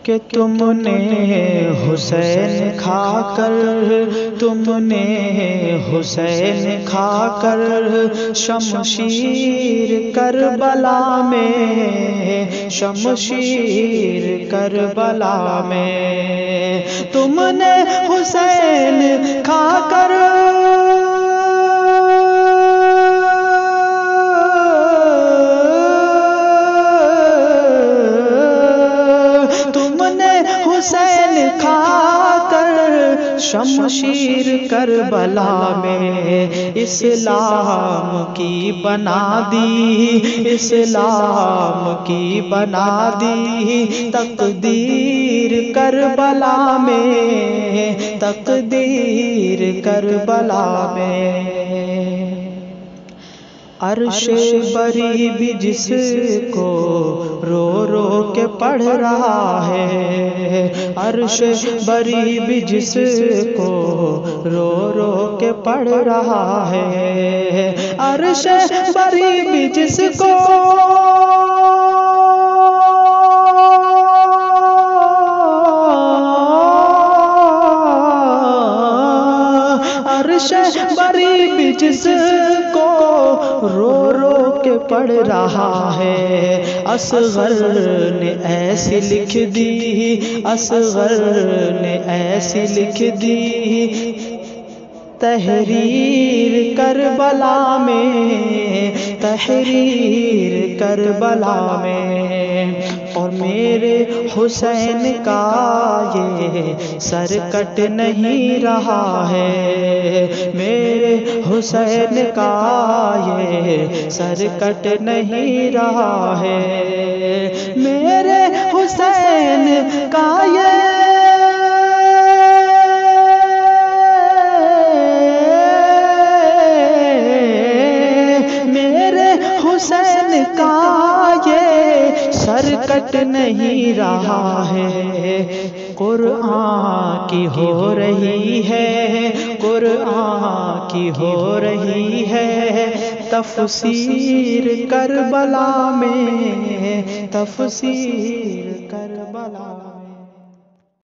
کہ تم نے حسین کھا کر، تم نے حسین کھا کر شمشیر کربلا میں، شمشیر کربلا میں تم نے حسین کھا کر حسین کھا کر شمشیر کربلا میں اسلام کی بنا دی، اسلام کی بنا دی تقدیر کربلا میں، تقدیر کربلا میں۔ عرش بری بھی جس کو رو رو کے پڑھ رہا ہے، عرش بری بھی جس کو رو رو کے پڑھ رہا ہے، عرش بری بھی جس کو عرش بری بھی جس کو رو رو کے پڑھ رہا ہے، اصغر نے ایسی لکھ دی، اصغر نے ایسی لکھ دی تحریر کربلا میں، تحریر کربلا میں۔ اور میرے حسین کا یہ سر کٹ نہیں رہا ہے، میرے حسین کا یہ سر کٹ نہیں رہا ہے، میرے حسین کا یہ حسین کا یہ سر کٹ نہیں رہا ہے۔ قرآن کی ہو رہی ہے، قرآن کی ہو رہی ہے تفسیر کربلا میں، تفسیر